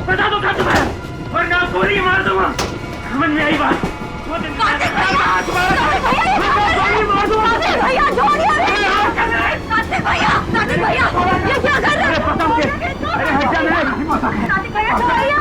बता दो कहाँ तुम है, वरना गोली मार दूंगा। समझ में आई बात? कार्तिक भैया छोड़िए। कार्तिक भैया ये क्या कर रहे हो? अरे हट जा, कार्तिक भैया छोड़िए।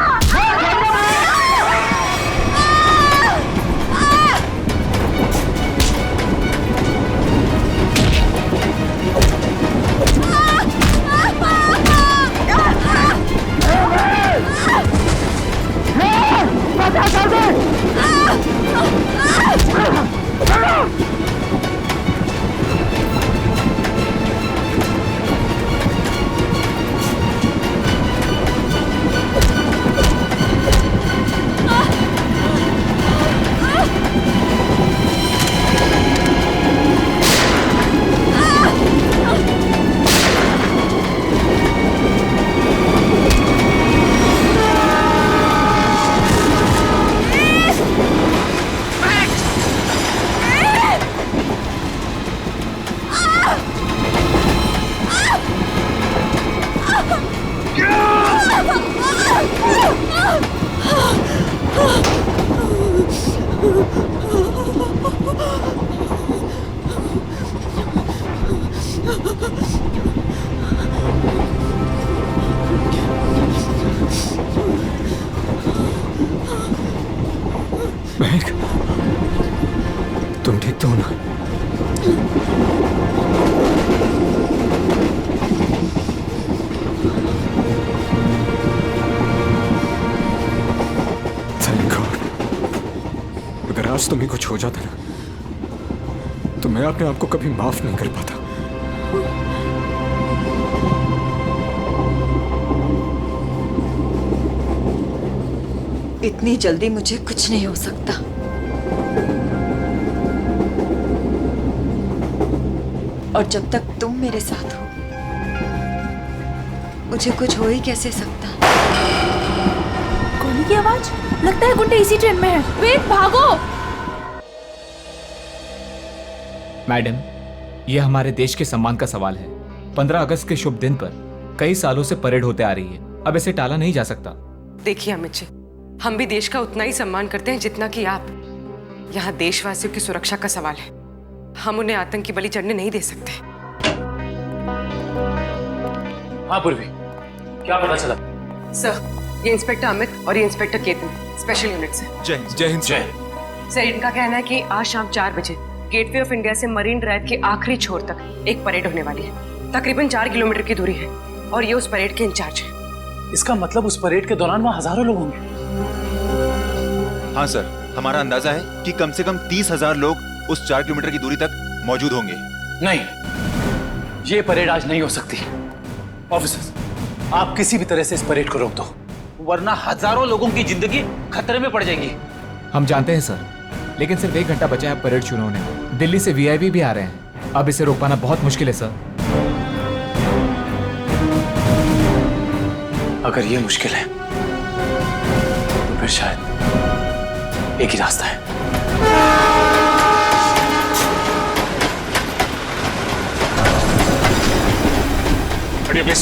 महक, तुम ठीक तो हो ना? Thank God. अगर आज तुम्हें कुछ हो जाता ना, तो मैं अपने आप को कभी माफ नहीं कर पाता। इतनी जल्दी मुझे कुछ नहीं हो सकता। और जब तक तुम मेरे साथ हो, मुझे कुछ हो ही कैसे सकता। गोली की आवाज, लगता है गुंडे इसी ट्रेन में है। वेद भागो। मैडम, यह हमारे देश के सम्मान का सवाल है। 15 अगस्त के शुभ दिन पर कई सालों से परेड होते आ रही है, अब इसे टाला नहीं जा सकता। देखिए अमित जी, हम भी देश का उतना ही सम्मान करते हैं जितना कि आप। यहाँ देशवासियों की सुरक्षा का सवाल है, हम उन्हें आतंकी बलि चढ़ने नहीं दे सकते। हाँ पूर्वी, क्या पता चला? सर, ये इंस्पेक्टर अमित और ये इंस्पेक्टर केतन स्पेशल यूनिट से। जय हिंद। सर, इनका कहना है कि आज शाम 4 बजे गेटवे ऑफ इंडिया से मरीन ड्राइव के आखिरी छोर तक एक परेड होने वाली है। तकरीबन 4 किलोमीटर की दूरी है और ये उस परेड के इंचार्ज है। इसका मतलब उस परेड के दौरान वहाँ हजारों लोग होंगे। हाँ सर, हमारा अंदाजा है कि कम से कम 30,000 लोग उस 4 किलोमीटर की दूरी तक मौजूद होंगे। नहीं, ये परेड आज नहीं हो सकती। ऑफिसर्स, आप किसी भी तरह से इस परेड को रोक दो, वरना हजारों लोगों की जिंदगी खतरे में पड़ जाएगी। हम जानते हैं सर, लेकिन सिर्फ 1 घंटा बचा है परेड शुरू होने में। दिल्ली से वीआईपी भी आ रहे हैं, अब इसे रोक पाना बहुत मुश्किल है सर। अगर ये मुश्किल है तो फिर शायद एक ही रास्ता है। प्लीज।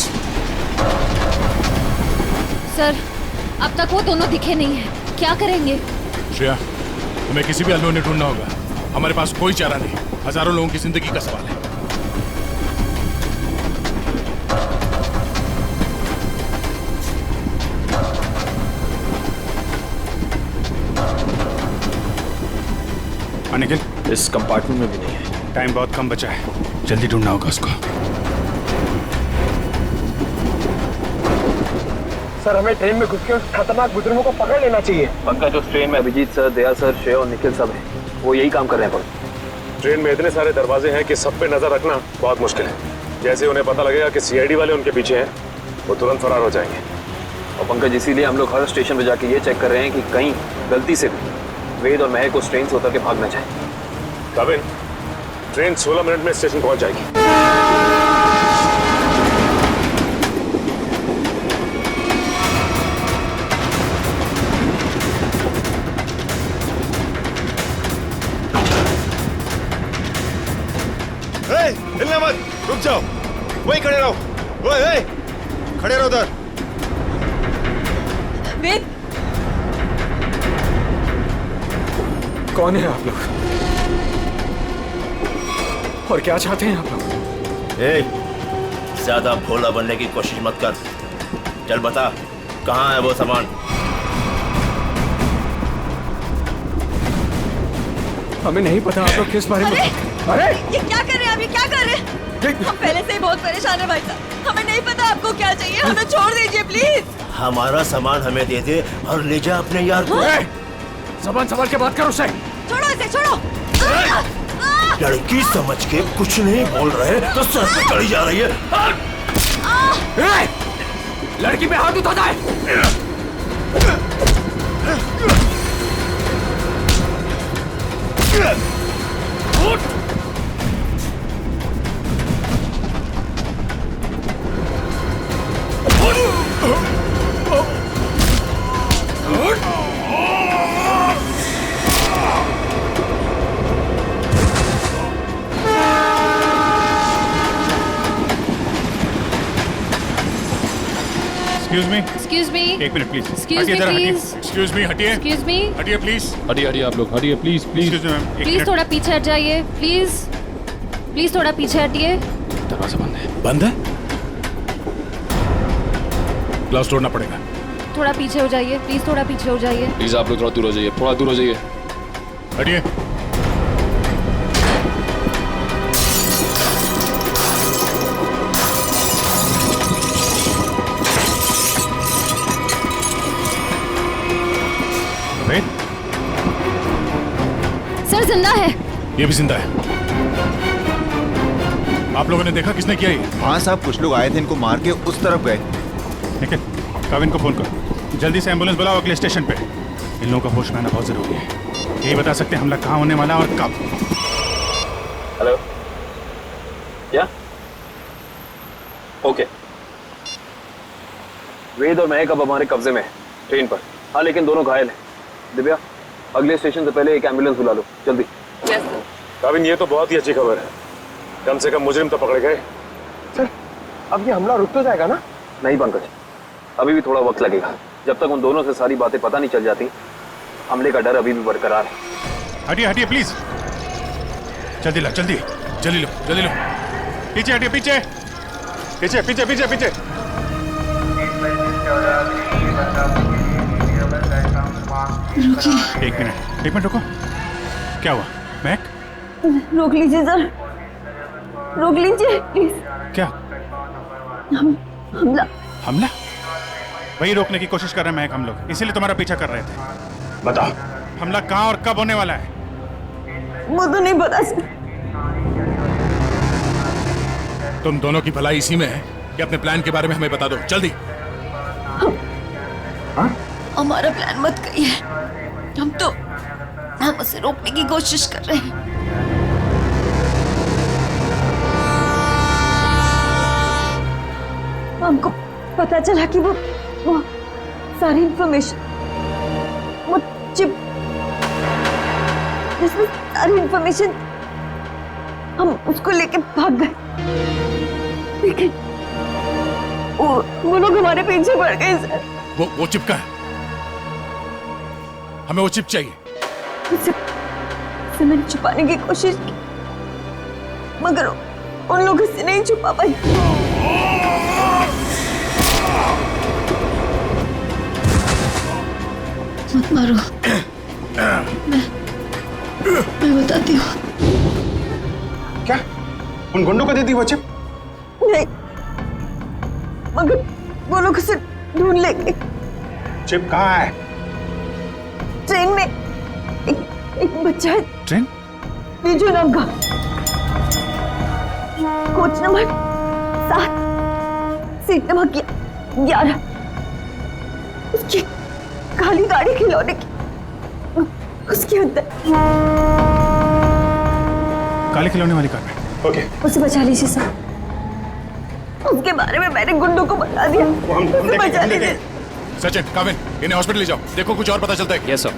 सर, अब तक वो दोनों दिखे नहीं हैं। क्या करेंगे? श्रेया, हमें किसी भी हाल में ढूंढना होगा। हमारे पास कोई चारा नहीं, हजारों लोगों की जिंदगी का सवाल है। अनिखिल, इस कंपार्टमेंट में भी नहीं है। टाइम बहुत कम बचा है, जल्दी ढूंढना होगा उसको। सर, हमें ट्रेन में घुस के उस खतरनाक बुजुर्गों को पकड़ लेना चाहिए। पंकज, उस ट्रेन में अभिजीत सर, दया सर, श्रेय और निखिल सब हैं। वो यही काम कर रहे हैं। ट्रेन में इतने सारे दरवाजे हैं कि सब पे नजर रखना बहुत मुश्किल है। जैसे उन्हें पता लगेगा कि सीआईडी वाले उनके पीछे हैं, वो तुरंत फरार हो जाएंगे। और पंकज, इसीलिए हम लोग हर स्टेशन पे जाके ये चेक कर रहे हैं कि कहीं गलती से भी वेद और महक उस ट्रेन से उतर के भाग ना जाए। कविन, ट्रेन 16 मिनट में स्टेशन पहुंच जाएगी। हिलना मत, रुक जाओ, वहीं खड़े रहो। ओए, खड़े रहो उधर। वेद, कौन है आप लोग और क्या चाहते हैं आप लोग? ज्यादा भोला बनने की कोशिश मत कर। चल बता, कहाँ है वो सामान? हमें नहीं पता आप लोग किस बारे में। अरे ये क्या कर रहे हैं आप? ये क्या कर रहे हैं? हम पहले से ही बहुत परेशान है भाई साहब। हमें नहीं पता आपको क्या चाहिए, हमें छोड़ दीजिए प्लीज। हमारा सामान हमें दे दे और ले जा अपने यार को। ज़बान संभाल के बात करो उसे। छोड़ो इसे, छोड़ो। लड़की समझ के कुछ नहीं बोल रहे तो सर पे चढ़ी जा रही है। लड़की पे हाथ उठाता है। एक्सक्यूज मी, एक minute please. Excuse me, please. Excuse me, हटिए। एक्सक्यूज मी, हटिए प्लीज। हटिए आप लोग, हटिए please please. Excuse me ma'am, please थोड़ा पीछे हट जाइए। प्लीज प्लीज थोड़ा पीछे हटिए। दरवाजा बंद है। बंद है? ग्लास तोड़ना पड़ेगा। थोड़ा पीछे हो जाइए, प्लीज थोड़ा पीछे हो जाइए। प्लीज आप लोग थोड़ा दूर हो जाइए, थोड़ा दूर हो जाइए। हटिए। सर जिंदा है। ये भी जिंदा है। आप लोगों ने देखा किसने किया ये? हाँ साहब, कुछ लोग आए थे, इनको मार के उस तरफ गए। ठीक है, काविन को फोन करो, जल्दी से एम्बुलेंस बुलाओ अगले स्टेशन पे। इन लोगों का होश में आना बहुत जरूरी है। यही बता सकते हैं हमला कहाँ होने वाला और कब। हेलो, क्या? ओके। वेद और महक अब हमारे कब्जे में है, ट्रेन पर। हाँ, लेकिन दोनों घायल हैं। दिव्या, अगले स्टेशन से पहले एक एम्बुलेंस बुला लो, जल्दी। Yes sir. काविन, ये तो बहुत ही अच्छी खबर है। कम से कम मुजरिम तो पकड़े गए। सर, अब ये हमला रुक तो जाएगा ना? नहीं पंकज, अभी भी थोड़ा वक्त लगेगा। जब तक उन दोनों से सारी बातें पता नहीं चल जाती, हमले का डर अभी भी बरकरार है। हटिए हटिए प्लीज, जल्दी लो, जल्दी जल्दी लो, जल्दी लो। पीछे हटिए, पीछे पीछे पीछे पीछे पीछे। एक मिनट रुको। क्या हुआ महक? रोक लीजिए सर, रोक लीजिए प्लीज। क्या? हमला। हमला? वही रोकने की कोशिश कर रहे हैं महक हम लोग, इसीलिए तुम्हारा पीछा कर रहे थे। बताओ, हमला कहाँ और कब होने वाला है? वो तो नहीं पता सर। तुम दोनों की भलाई इसी में है कि अपने प्लान के बारे में हमें बता दो, जल्दी। हमारा प्लान मत कहिए, हम उसे रोकने की कोशिश कर रहे हैं। हमको पता चला कि वो सारी इंफॉर्मेशन, वो चिप जिसमें सारी इंफॉर्मेशन, हम उसको लेके भाग गए। लेकिन वो लोग हमारे पीछे पड़ गए सर। वो चिप का है, हमें वो चिप चाहिए। उसे मैंने छुपाने की कोशिश की, मगर उन लोगों से नहीं छुपा पाई। मत मारो, मैं बताती हूँ। क्या? उन गुंडों को दे दी वो चिप? नहीं, मगर वो लोग उसे ढूंढ लेंगे। चिप कहाँ है? ट्रेन में एक बच्चा है। ट्रेन? बीजू नाम का, कोच नंबर 7, सीट नंबर 11। उसकी काली गाड़ी खिलौने की, उसके अंदर। काले खिलौने वाली कार में। ओके, उसे बचा लीजिए सर। उसके बारे में मैंने गुंडों को बता दिया, उसे बचा लीजिए। सचिन, काविन, इन्हें हॉस्पिटल ले जाओ, देखो कुछ और पता चलता है। Yes sir.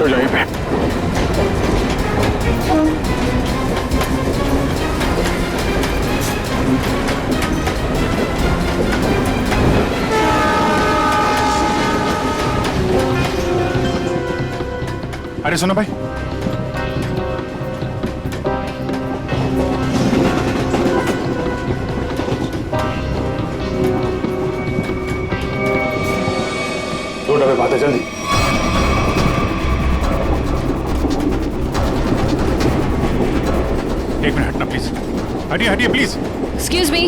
चढ़ जाओ यहीं पे। अरे सुनो भाई, दो डब्बे बात है, जल्दी। एक मिनट हटना प्लीज, हटिए हटिए please. Excuse me,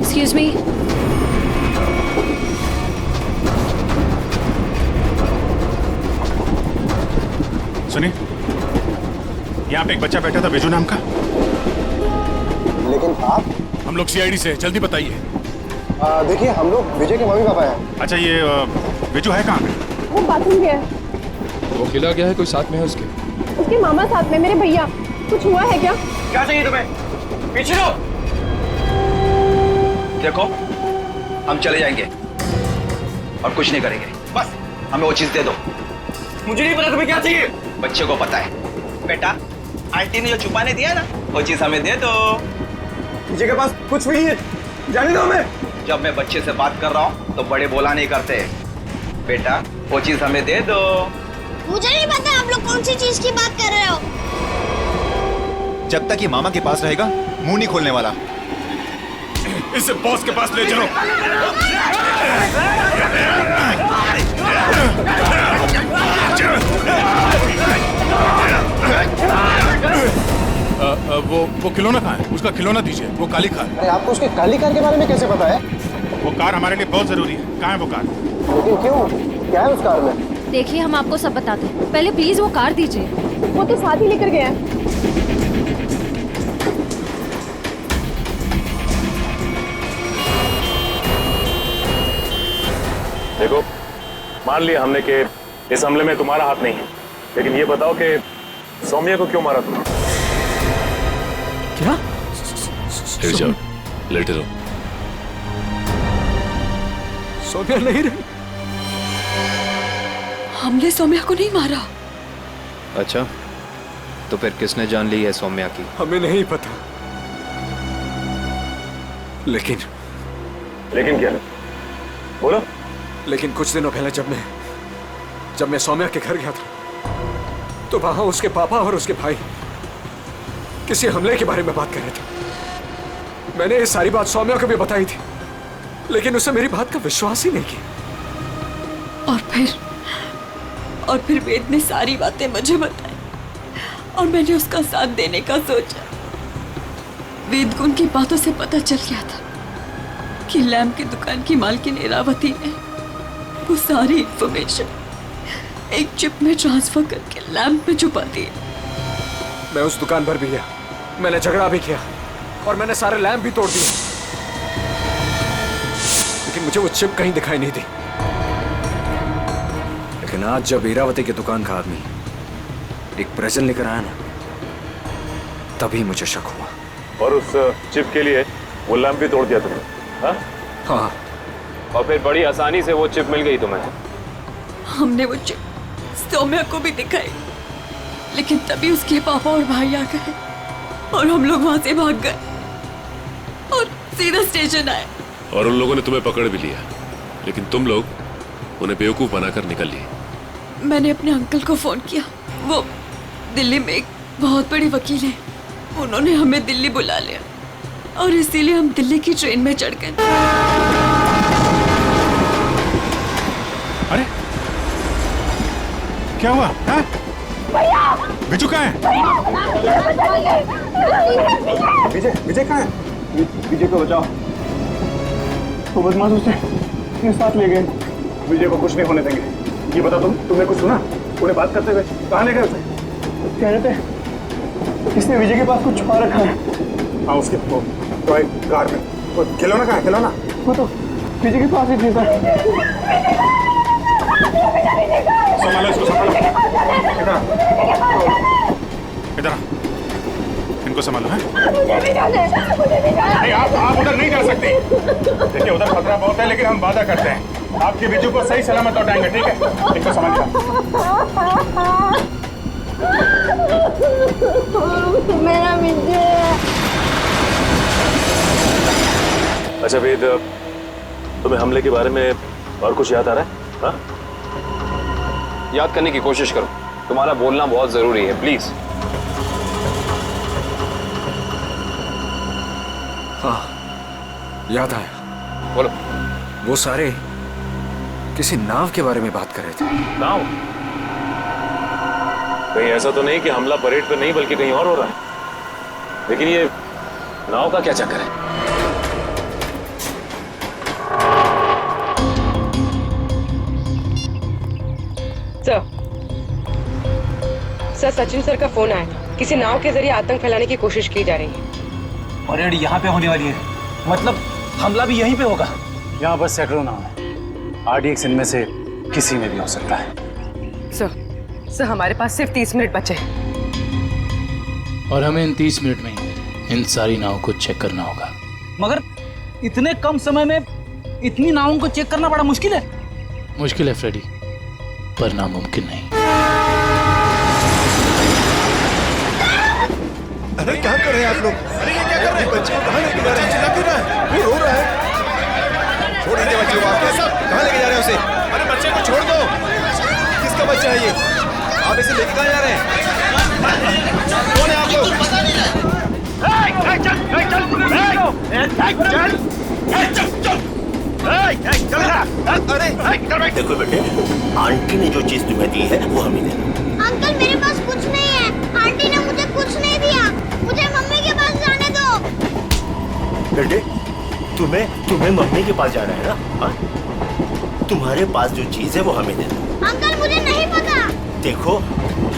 excuse me. सुनिए, यहाँ पे एक बच्चा बैठा था बेजू नाम का। लेकिन आप? हम लोग सीआईडी से, जल्दी बताइए। देखिए, हम लोग विजय के मम्मी पापा हैं। अच्छा, ये बेजू है कहाँ पे? वो बाथरूम गया। वो खिला गया है, कोई साथ में है उसके? उसके मामा साथ में, मेरे भैया। कुछ हुआ है क्या? क्या चाहिए तुम्हें? पीछे लो। देखो, हम चले जाएंगे और कुछ नहीं करेंगे, बस हमें वो चीज दे दो। मुझे नहीं पता तुम्हें क्या चाहिए। बच्चे को पता है। बेटा, आंटी ने जो छुपाने दिया ना, वो चीज हमें दे दो। विजय के पास कुछ भी नहीं है, जाने दो हमें। जब मैं बच्चे से बात कर रहा हूँ तो बड़े बोला नहीं करते। बेटा, वो चीज हमें दे दो। मुझे नहीं पता आप लोग कौन सी चीज की बात कर रहे हो। जब तक ये मामा के पास रहेगा, मुंह नहीं खोलने वाला। इसे बॉस के पास ले चलो। वो खिलौना कहाँ है? उसका खिलौना दीजिए, वो काली कार। अरे आपको उसके काली कार के बारे में कैसे पता है? वो कार हमारे लिए बहुत जरूरी है। कहाँ है वो कार? लेकिन क्यों? क्या है उस कार में? देखिए, हम आपको सब बताते हैं, पहले प्लीज वो कार दीजिए। वो तो साथ ही लेकर गया। देखो, मान लिया हमने कि इस हमले में तुम्हारा हाथ नहीं है, लेकिन ये बताओ कि सौम्या को क्यों मारा तुमने? क्या? लेट जाओ, लेटे रहो। सौम्या नहीं रही। हमने सौम्या को नहीं मारा। अच्छा, तो फिर किसने जान ली है सौम्या की? हमें नहीं पता, लेकिन क्या? बोलो। लेकिन कुछ दिनों पहले जब मैं सौम्या के घर गया था, तो वहां उसके पापा और उसके भाई किसी हमले के बारे में बात कर रहे थे। मैंने ये सारी बात सौम्या को भी बताई थी, लेकिन उसने मेरी बात का विश्वास ही नहीं किया। और फिर वेद ने सारी बातें मुझे बताई और मैंने उसका साथ देने का सोचा। वेद को उनकी बातों से पता चल गया था कि लैम्प की दुकान की मालकिन इरावती ने वो सारी इंफॉर्मेशन एक चिप में ट्रांसफर करके लैम्प में छुपा दी। मैं उस दुकान पर भी गया, मैंने झगड़ा भी किया और मैंने सारे लैम्प भी तोड़ दिए, लेकिन मुझे वो चिप कहीं दिखाई नहीं दी। लेकिन आज जब इरावती की दुकान का आदमी एक प्रेजेंट लेकर आया ना, तभी मुझे शक हुआ। और उस चिप के लिए वो लैंप भी तोड़ दिया तुमने? हाँ। और फिर बड़ी आसानी से वो चिप मिल गई तुम्हें? हमने वो चिप सौम्या को भी दिखाई, लेकिन तभी उसके पापा और भाई आ गए और हम लोग वहां से भाग गए और सीधा स्टेशन आए। और उन लोगों ने तुम्हें पकड़ भी लिया, लेकिन तुम लोग उन्हें बेवकूफ बनाकर निकल लिए। मैंने अपने अंकल को फोन किया, वो दिल्ली में एक बहुत बड़ी वकील है, उन्होंने हमें दिल्ली बुला लिया और इसीलिए हम दिल्ली की ट्रेन में चढ़ गए। अरे क्या हुआ? बिजू कहाँ है? विजय कहाँ है? विजय को बचाओ। वो बदमाश उसे अपने साथ ले गए। विजय को कुछ नहीं होने देंगे। ये बता, तुमने कुछ सुना? उन्हें बात करते हुए कहाँ ले गए उसे? कह रहे थे इसने विजय के पास कुछ छुपा रखा है। हाँ, उसके वो टॉय कार में। वो खिलौना कहाँ है? खिलौना वो तो विजय के पास ही थी सर। संभालो इसको, संभालो। इधर इनको संभालो। है नहीं, आप उधर नहीं जा सकते। देखिए, उधर खतरा बहुत है, लेकिन हम वादा करते हैं आपके बिजू को सही सलामत लौटाएंगे, ठीक है? इनको समझ लो। मेरा बिजू। अच्छा वेद, तुम्हें हमले के बारे में और कुछ याद आ रहा है? हाँ? याद करने की कोशिश करो, तुम्हारा बोलना बहुत जरूरी है, प्लीज। हाँ, याद आया। बोलो। वो सारे किसी नाव के बारे में बात कर रहे थे। नाव? कहीं ऐसा तो नहीं कि हमला परेड पे नहीं बल्कि कहीं और हो रहा है? लेकिन ये नाव का क्या चक्कर है? सर, सचिन सर का फोन आया था। किसी नाव के जरिए आतंक फैलाने की कोशिश की जा रही है। परेड यहाँ पे होने वाली है, मतलब हमला भी यहीं पे होगा। यहाँ बस सैकड़ों नाव है, RDX इनमें से किसी में भी हो सकता है। सर हमारे पास सिर्फ 30 मिनट बचे हैं। और हमें इन 30 मिनट में इन सारी नावों को चेक करना होगा। मगर इतने कम समय में इतनी नावों को चेक करना बड़ा मुश्किल है। मुश्किल है फ्रेडी, पर नामुमकिन नहीं। अरे क्या कर रहे हैं आप लोग? अरे ये क्या कर रहे हैं? बच्चे को कहाँ लेके जा रहे हैं? चिल्ला क्यों रहा है? वो रो रहा है। छोड़ दीजिए बच्चे को, आप कहाँ लेके जा रहे हैं उसे? अरे बच्चे को छोड़ दो। किसका बच्चा है ये? आप इसे लेके कहाँ जा रहे हैं? कौन है आप लोग? अरे देखो बेटे, आंटी ने जो चीज तुम्हें दी है वो हमें दे दो। अंकल मेरे पास कुछ नहीं है, आंटी ने मुझे कुछ नहीं दिया, मुझे मम्मी के पास जाने दो। बेटे, तुम्हें मम्मी के पास जाना है ना? हाँ? तुम्हारे पास जो चीज है वो हमें दे दो। अंकल मुझे नहीं पता। देखो,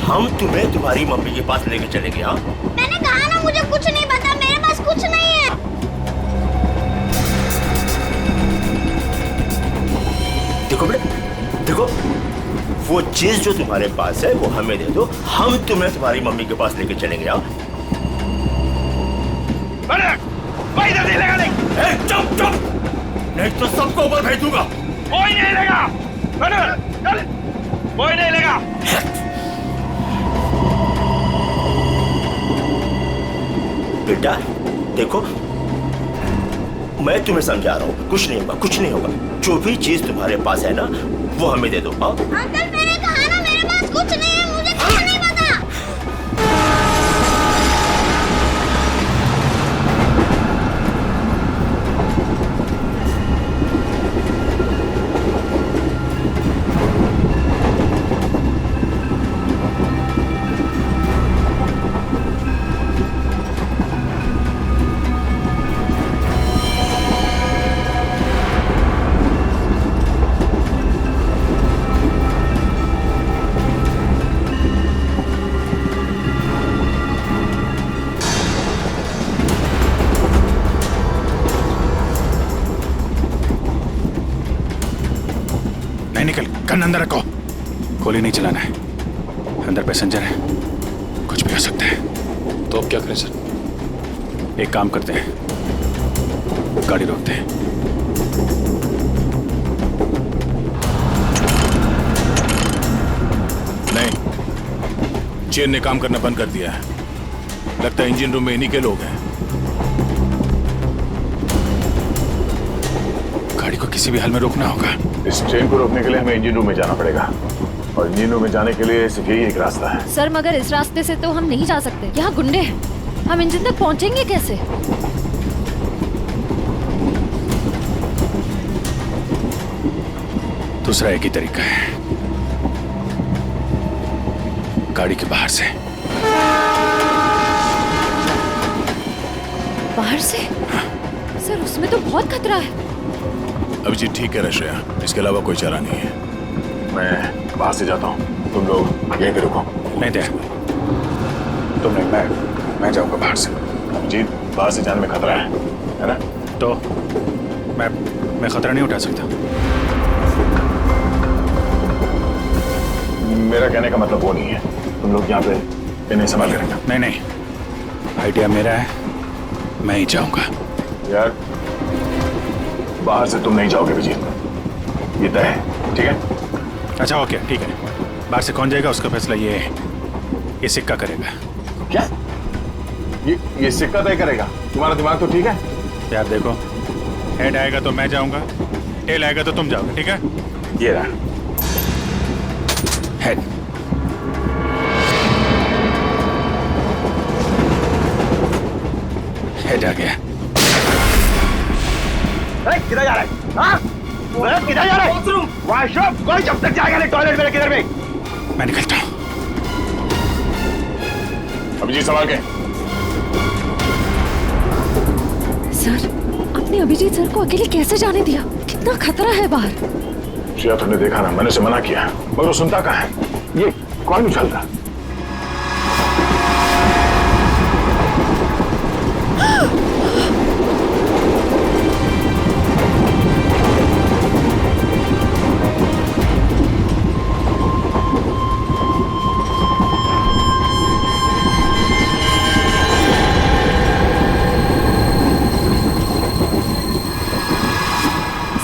हम तुम्हें तुम्हारी मम्मी के पास लेके चलेंगे। हाँ? मैंने कहा ना मुझे कुछ नहीं पता, मेरे पास कुछ नहीं है। देखो बेटे, देखो, वो चीज जो तुम्हारे पास है वो हमें दे दो, हम तुम्हें तुम्हारी मम्मी के पास लेके चलेंगे। हाँ? चुप चुप, नहीं तो सबको ऊपर भेज दूंगा। कोई नहीं लेगा, कोई नहीं लेगा। बेटा देखो, मैं तुम्हें समझा रहा हूँ, कुछ नहीं होगा, कुछ नहीं होगा। जो भी चीज तुम्हारे पास है ना वो हमें दे दो। हाँ? अंकल मैंने कहा ना मेरे पास कुछ नहीं है, मुझे कुछ नहीं पता। गन अंदर रखो, गोली नहीं चलाना है। अंदर पैसेंजर है, कुछ भी हो सकता है। तो अब क्या करें सर? एक काम करते हैं, गाड़ी रोकते हैं। नहीं, चेन ने काम करना बंद कर दिया है। लगता है इंजन रूम में इन्हीं के लोग हैं। गाड़ी को किसी भी हाल में रोकना होगा। इस ट्रेन को रोकने के लिए हमें इंजन रूम में जाना पड़ेगा, और इंजन रूम में जाने के लिए सिर्फ यही एक रास्ता है। सर मगर इस रास्ते से तो हम नहीं जा सकते, यहाँ गुंडे हैं। हम इंजन तक पहुँचेंगे कैसे? दूसरा एक ही तरीका है, गाड़ी के बाहर से। बाहर से? सर उसमें तो बहुत खतरा है। अभिजीत ठीक है रश्या, इसके अलावा कोई चारा नहीं है। मैं बाहर से जाता हूँ, तुम लोग यहीं पे रुको। नहीं दे, तुम नहीं, मैं जाऊंगा बाहर से। अभिजीत, बाहर से जाने में खतरा है ना? तो मैं खतरा नहीं उठा सकता। मेरा कहने का मतलब वो नहीं है, तुम लोग यहाँ पे इन्हें संभाल कर रखना। नहीं, आइडिया मेरा है, मैं ही जाऊंगा। यार बाहर से तुम नहीं जाओगे विजय, ये तय है, ठीक है? अच्छा ओके, ठीक है। बाहर से कौन जाएगा उसका फैसला ये सिक्का करेगा। क्या? ये सिक्का तय करेगा? तुम्हारा दिमाग तो ठीक है? यार देखो, हेड आएगा तो मैं जाऊंगा, टेल आएगा तो तुम जाओगे, ठीक है? ये रहा हेड। हेड आ गया। किधर जा रहा है? हाँ? किधर जा रहा है? वॉशरूम। कोई जब तक जाएगा नहीं टॉयलेट में, किधर में? मैं निकलता हूं। अभिजीत संभाल के। सर, आपने अभिजीत सर को अकेले कैसे जाने दिया? कितना खतरा है बाहर। श्रेया, तुमने देखा ना, मैंने उसे मना किया मगर वो सुनता कहाँ है? ये कौन उछलता?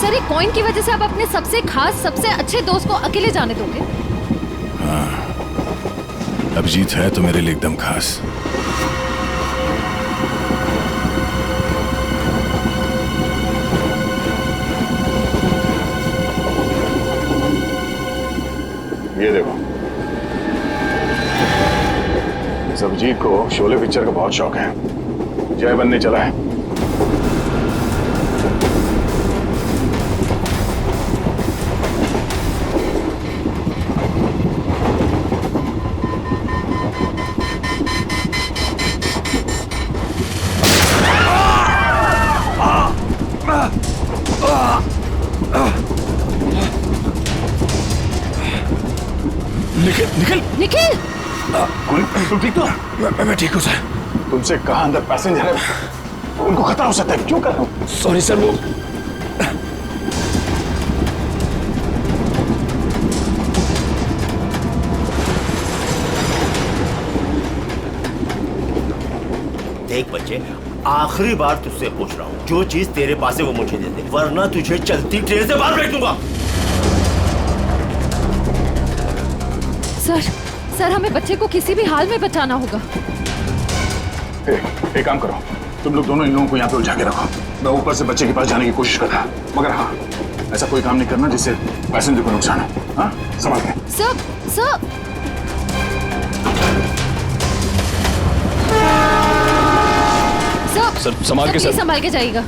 सर, एक कॉइन की वजह से आप अपने सबसे खास, सबसे अच्छे दोस्त को अकेले जाने दोगे? हाँ, अभिजीत है तो मेरे लिए एकदम खास। ये देखो, इस अभिजीत को शोले पिक्चर का बहुत शौक है, जय बनने चला है। निखिल निखिल, तुम ठीक तो? मैं ठीक हूँ सर। तुमसे कहा अंदर पैसेंजर है, उनको खतरा हो सकता है, क्यों कर रहे हो? सॉरी सर, वो देख बच्चे, आखिरी बार तुझसे पूछ रहा हूँ, जो चीज तेरे पास है वो मुझे दे दे, वरना तुझे चलती ट्रेन से बाहर फेंक दूंगा। सर, हमें बच्चे को किसी भी हाल में बचाना होगा। एक काम करो, तुम लोग दोनों इन लोगों को यहाँ पे उलझा के रखो, मैं ऊपर से बच्चे के पास जाने की कोशिश करता, मगर हाँ, ऐसा कोई काम नहीं करना जिससे पैसेंजर को नुकसान हो। हाँ, संभाल के। सर, संभाल के। सर, संभाल के जाइएगा।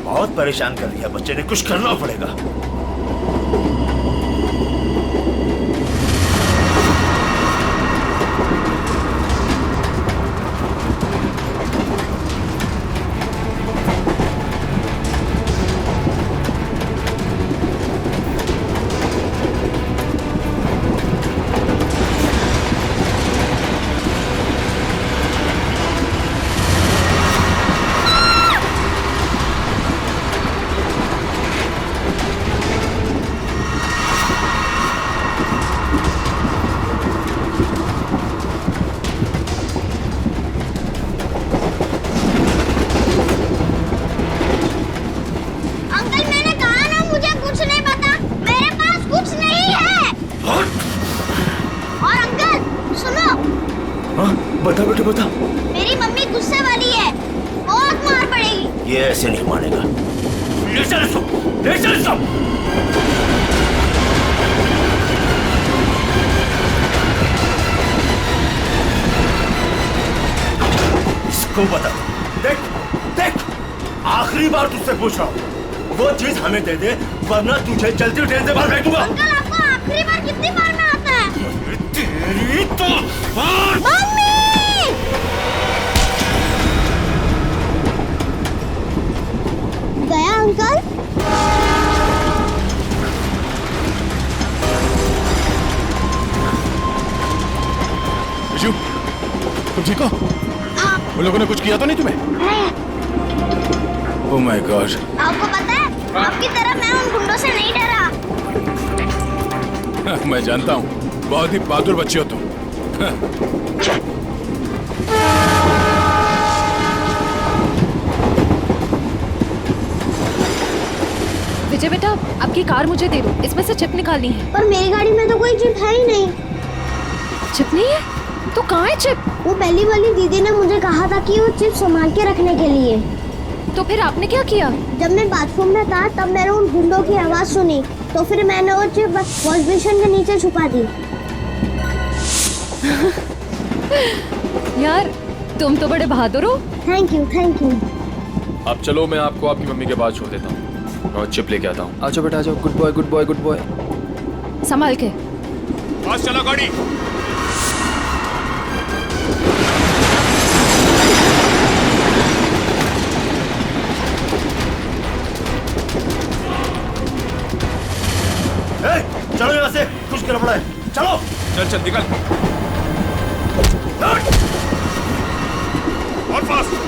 बहुत परेशान कर दिया बच्चे ने, कुछ करना पड़ेगा। बता बेटा बता। मेरी मम्मी गुस्से वाली है, बहुत मार पड़ेगी। ये ऐसे नहीं मानेगा। ले चल इसको, ले चल इसको। इसको बता, देख देख, आखिरी बार तुझसे पूछ रहा हूँ, वो चीज हमें दे दे वरना तुझे चलती ट्रेन से बाहर फेंक दूंगा। अंकल आपको आखिरी बार कितनी बार में आता है? तेरी तो मम्मी! गया अंकल? विशु, तुम ठीक हो? उन लोगों ने कुछ किया तो नहीं तुम्हें? Oh my God. आपको पता है, आपकी तरह मैं उन गुंडों से नहीं डरा। मैं जानता हूँ, बहुत ही बहादुर बच्चे हो तुम। विजय बेटा, आपकी कार मुझे दे दो, इसमें से चिप निकालनी है। पर मेरी गाड़ी में तो कोई चिप है ही नहीं। चिप नहीं है? तो कहाँ है चिप? वो पहली वाली दीदी ने मुझे कहा था कि वो चिप संभाल के रखने के लिए। तो फिर आपने क्या किया? जब मैं बाथरूम में था तब मैंने उन गुंडों की आवाज सुनी, तो फिर मैंने वो चिप वॉश बेसिन के नीचे छुपा दी। यार, तुम तो बड़े बहादुर हो। Thank you, thank you. अब चलो, मैं आपको आपकी मम्मी के पास छोड़ देता हूँ और चिप लेके आता हूँ। आजो बेटा, आजो। Good boy, good boy, good boy. संभाल के। पास चला गाड़ी। चलो यहाँ से, कुछ गड़बड़ है। चलो। चल चल निकल। और फास्ट।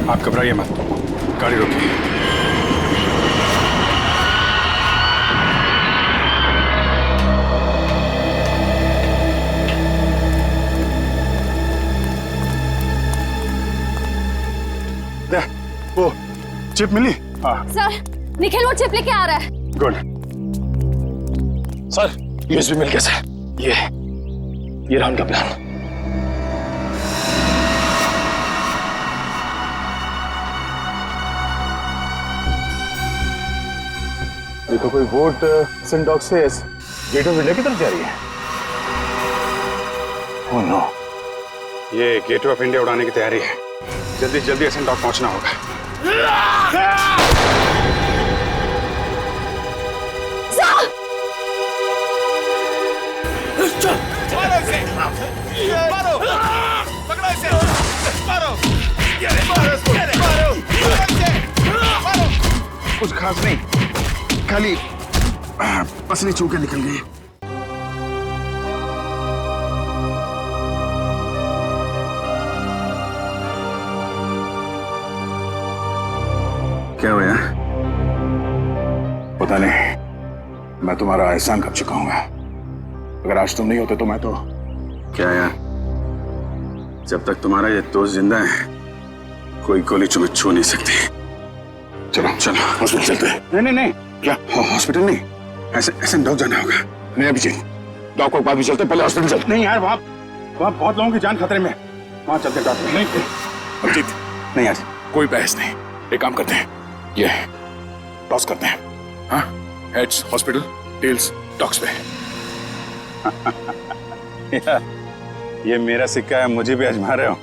आप घबराइए मत, गाड़ी रोकिए। वो चिप मिली? हाँ। सर, निखिल वो चिप लेके आ रहा है। गुड। सर, यूएसबी मिल कैसे? ये रहा उनका प्लान। देखो, कोई बोट सिंडॉक से गेट ऑफ इंडिया की तरफ जा रही है। ओह नो, ये गेटवे ऑफ इंडिया उड़ाने की तैयारी है। जल्दी जल्दी एसेंडॉक पहुंचना होगा। मारो, पकड़ो इसे, मारो, मारो, मारो। कुछ खास नहीं, खाली पसली चूके निकल गई। क्या हुआ? पता नहीं, मैं तुम्हारा एहसान कर चुका हूँ। अगर आज तुम नहीं होते तो मैं तो... क्या यार, जब तक तुम्हारा ये दोस्त जिंदा है कोई गोली तुम्हें छू नहीं सकती। चलो चलो हॉस्पिटल चलते हैं। नहीं नहीं नहीं, क्या? हॉस्पिटल नहीं, ऐसे डॉग जाना होगा। नहीं अभिजीत, डॉग को बाद भी चलते, पहले हॉस्पिटल चलते। नहीं यार, वहाँ बहुत लोगों की जान खतरे में, वहाँ चलते डॉक्टर। नहीं अभिजीत, नहीं यार, कोई बहस नहीं। एक काम करते हैं, ये टॉस करते हैं। हाँ, हेड्स हॉस्पिटल, टेल्स डॉग्स पे। ये मेरा सिक्का है, मुझे भी आजमा रहे हो?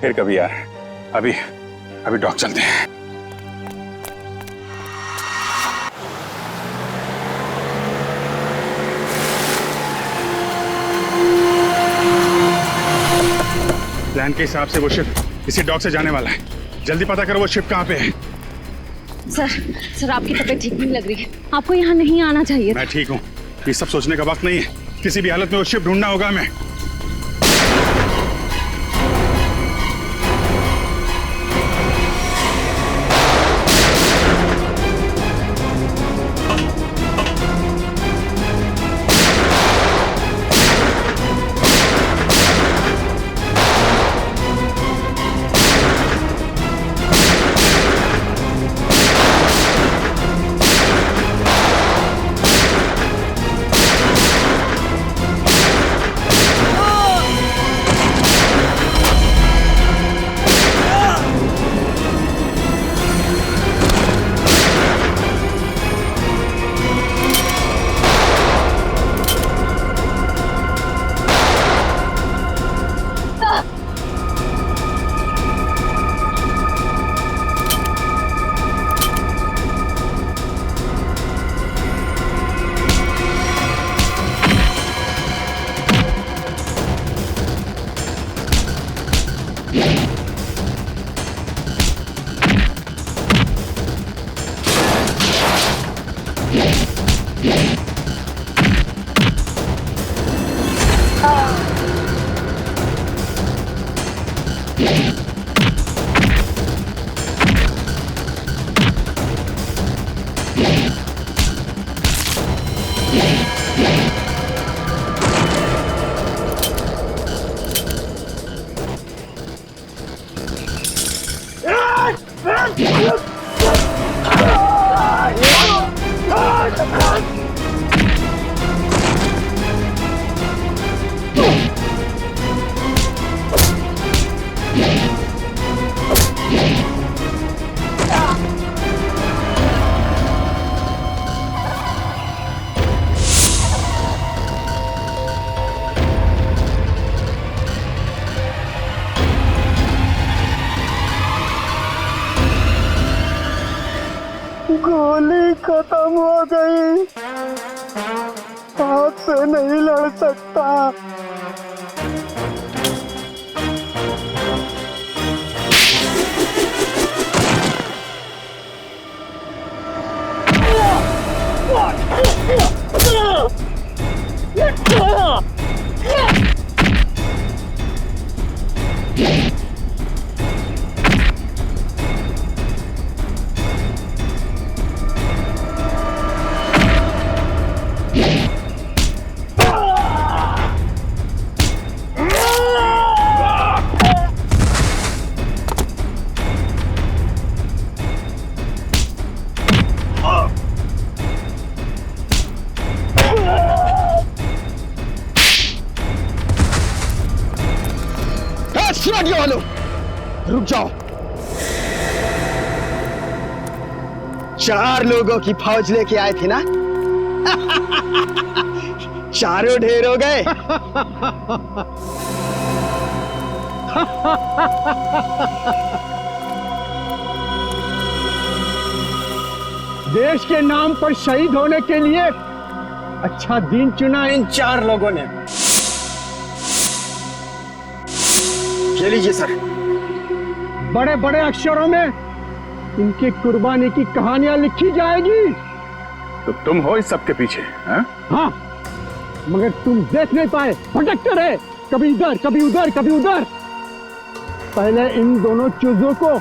फिर कभी यार, अभी डॉग चलते हैं। प्लान के हिसाब से वो शिप इसी डॉक से जाने वाला है। जल्दी पता करो वो शिप कहाँ पे है। सर आपकी तबीयत ठीक नहीं लग रही है, आपको यहाँ नहीं आना चाहिए। मैं ठीक हूँ, ये सब सोचने का वक्त नहीं है। किसी भी हालत में वो शिप ढूंढना होगा हमें। गोली खत्म हो गई, हाथ से नहीं लड़ सकता। रुक जाओ, 4 लोगों की फौज लेके आए थे ना। चारों ढेर हो गए। देश के नाम पर शहीद होने के लिए अच्छा दिन चुना इन 4 लोगों ने। ये लीजिए सर, बड़े बड़े अक्षरों में इनकी कुर्बानी की कहानियां लिखी जाएगी। तो तुम हो इस सब के पीछे? हाँ, मगर तुम देख नहीं पाए, भटकते रहे, कभी इधर कभी उधर कभी उधर। पहले इन दोनों चूजों को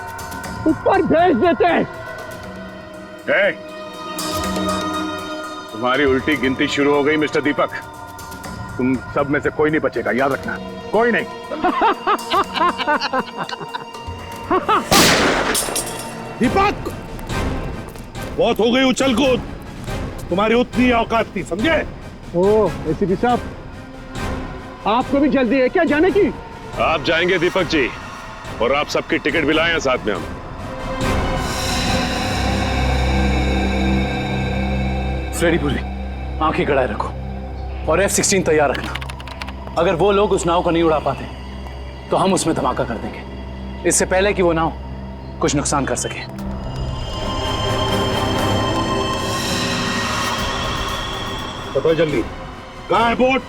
ऊपर भेज देते। तुम्हारी उल्टी गिनती शुरू हो गई मिस्टर दीपक। तुम सब में से कोई नहीं बचेगा, याद रखना, कोई नहीं। दीपक, बहुत हो गई उछल कूद, तुम्हारी उतनी औकात थी, समझे? ओह एसीपी साहब, आपको भी जल्दी है क्या जाने की? आप जाएंगे दीपक जी, और आप सबकी टिकट भी लाए हैं साथ में हम। फ्रेडी, आंखें गड़ाए रखो और F-16 तैयार रखना। अगर वो लोग उस नाव को नहीं उड़ा पाते तो हम उसमें धमाका कर देंगे, इससे पहले कि वो नाव कुछ नुकसान कर सके। तो जल्दी, कहाँ है बोट?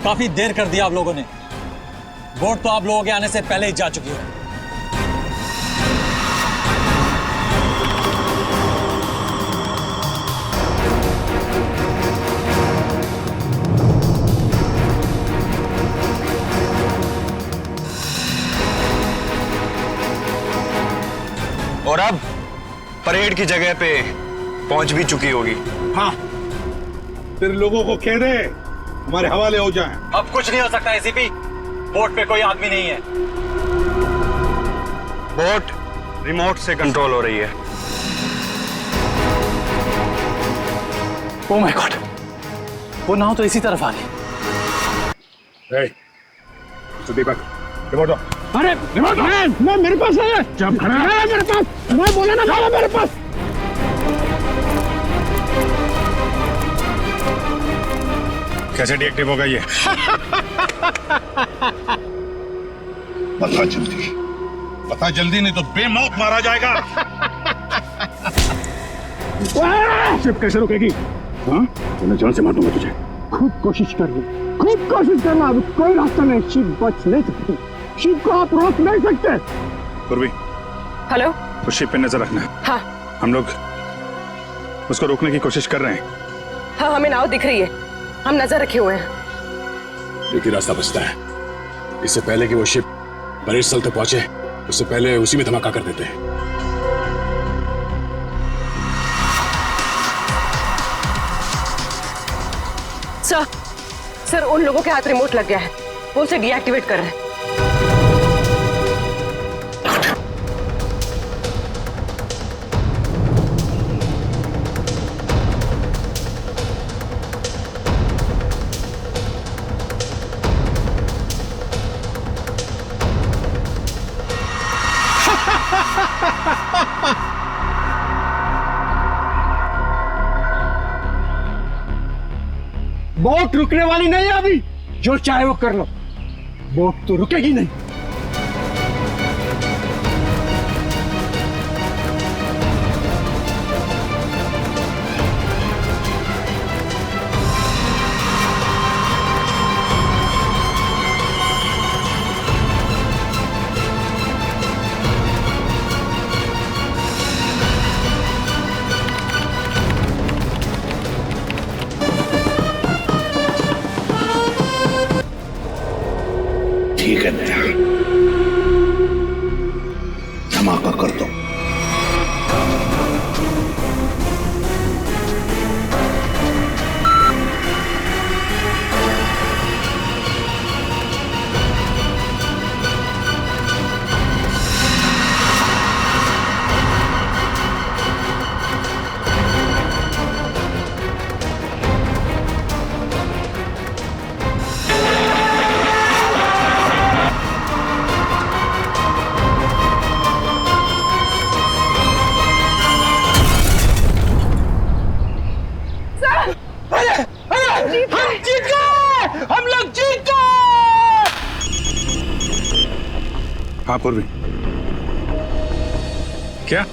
काफी देर कर दिया आप लोगों ने। बोट तो आप लोगों के आने से पहले ही जा चुकी है। और अब परेड की जगह पे पहुंच भी चुकी होगी। हाँ, फिर लोगों को कह दे हमारे हवाले हो जाएं। अब कुछ नहीं हो सकता एसीपी, बोट पे कोई आदमी नहीं है। बोट रिमोट से कंट्रोल हो रही है। ओह माय गॉड, वो नाव तो इसी तरफ आ रही। दीपक, रिमोट दो। अरे रिमोट मैं मेरे पास है। जब खड़ा है मेरे पास, मैं बोला ना था मेरे पास। कैसे डीएक्टिव होगा ये? बता जल्दी नहीं तो बेमौत मारा जाएगा। शिप कैसे रुकेगी? हाँ, मैं जान से मार दूंगा तुझे। खुद कोशिश कर लो, खुद कोशिश करना। अब कोई रास्ता नहीं, शिप बच नहीं सकती। शिप को आप रोक नहीं सकते। पूर्वी, हेलो, उस शिप पे नजर रखना। हाँ, हम लोग उसको रोकने की कोशिश कर रहे हैं। हाँ, हमें नाव दिख रही है, हम नजर रखे हुए हैं। एक ही रास्ता बचता है, इससे पहले कि वो शिप परेड स्थल तक पहुंचे, उससे पहले उसी में धमाका कर देते हैं। सर, उन लोगों के हाथ रिमोट लग गया है, वो उसे डीएक्टिवेट कर रहे हैं। बोट रुकने वाली नहीं है अभी, जो चाहे वो कर लो, बोट तो रुकेगी नहीं। ठीक है बेटा, धमाका कर दो। हाँ पूर्वी, क्या?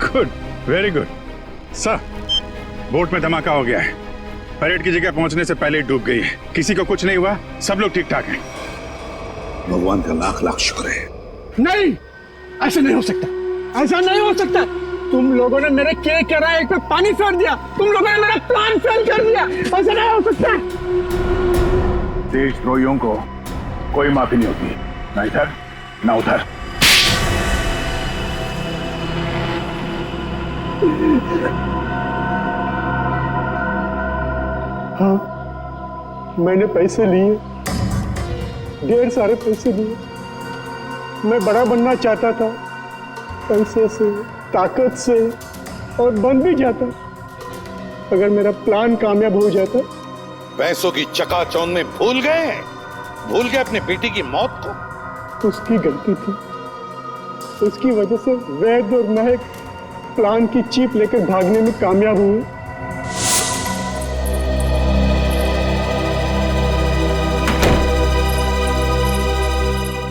Good, very good sir. Boat में धमाका हो गया है, परेड की जगह पहुंचने से पहले ही डूब गई है। किसी को कुछ नहीं हुआ, सब लोग ठीक ठाक हैं। भगवान का लाख लाख शुक्र है। नहीं, ऐसा नहीं हो सकता, ऐसा नहीं हो सकता। तुम लोगों ने मेरे केक के राय पे पानी फेर दिया, तुम लोगों ने मेरा प्लान फेल कर दिया। ऐसा नहीं हो सकता। देशद्रोहियों को कोई माफी नहीं होती, ना इधर ना उधर। हाँ, मैंने पैसे लिए, ढेर सारे पैसे लिए। मैं बड़ा बनना चाहता था, पैसे से, ताकत से, और बन भी जाता अगर मेरा प्लान कामयाब हो जाता। पैसों की चकाचौंध में भूल गए अपने बेटी की मौत को। उसकी गलती थी, उसकी वजह से वैद और महक प्लान की चीप लेकर भागने में कामयाब हुए।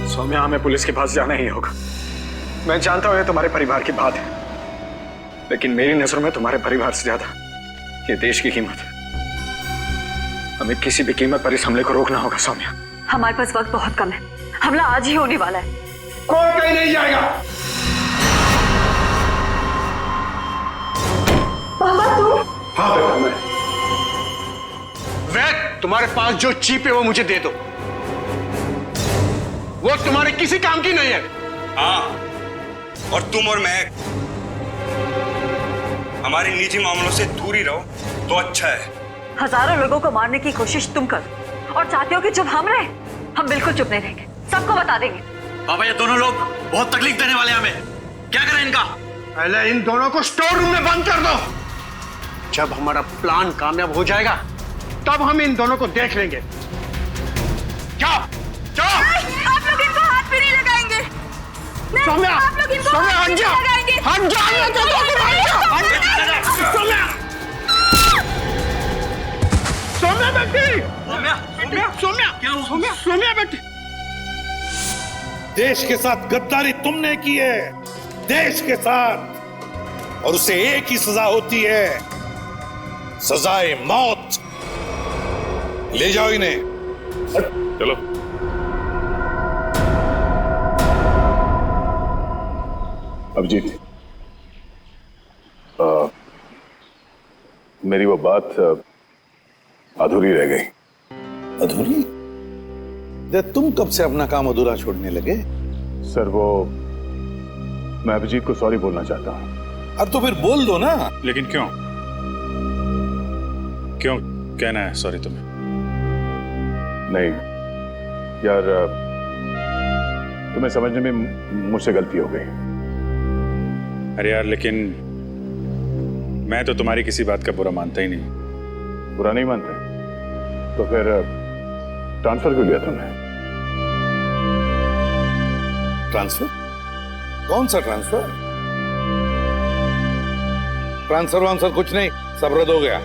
सौम्या, हमें पुलिस के पास जाना ही होगा। मैं जानता हूं ये तुम्हारे परिवार की बात है, लेकिन मेरी नजरों में तुम्हारे परिवार से ज्यादा ये देश की कीमत है। हमें किसी भी कीमत पर इस हमले को रोकना होगा सौम्या। हमारे पास वक्त बहुत कम है, हमला आज ही होने वाला है। कोई कहीं नहीं जाएगा। पापा तुम? हाँ बेटा मैं। वैद, तुम्हारे पास जो चिप है वो मुझे दे दो। वो तुम्हारे किसी काम की नहीं है। हाँ, और तुम और मैं हमारे निजी मामलों से दूर ही रहो तो अच्छा है। हजारों लोगों को मारने की कोशिश तुम करो और चाहते हो कि चुप हम रहे? हम बिल्कुल चुप नहीं रहेंगे, सबको बता देंगे। पापा ये दोनों लोग बहुत तकलीफ देने वाले हैं हमें, क्या करें इनका? पहले इन दोनों को स्टोर रूम में बंद कर दो। जब हमारा प्लान कामयाब हो जाएगा तब हम इन दोनों को देख लेंगे। जाओ जाओ। आप लोग इनको हाथ भी नहीं लगाएंगे। सौम्या, आप लोग इनको सौम्या, हाथ हट भी जा। नहीं लगाएंगे। हट जा। सौम्या, सौम्या बेटी। सौम्या क्या हुआ? सौम्या बेटी। देश के साथ गद्दारी तुमने की है, देश के साथ, और उसे एक ही सजा होती है, सजाए मौत। ले जाओ इन्हें। चलो। अभिजीत, मेरी वो बात अधूरी रह गई। अधूरी? तुम कब से अपना काम अधूरा छोड़ने लगे? सर वो मैं अभिजीत को सॉरी बोलना चाहता हूँ। अब तो फिर बोल दो ना। लेकिन क्यों क्यों कहना है सॉरी तुम्हें? नहीं यार, तुम्हें समझने में मुझसे गलती हो गई। अरे यार, लेकिन मैं तो तुम्हारी किसी बात का बुरा मानता ही नहीं। बुरा नहीं मानते तो फिर ट्रांसफर क्यों लिया तुमने? ट्रांसफर? कौन सा ट्रांसफर? ट्रांसफर वांसफर कुछ नहीं, सब रद्द हो गया।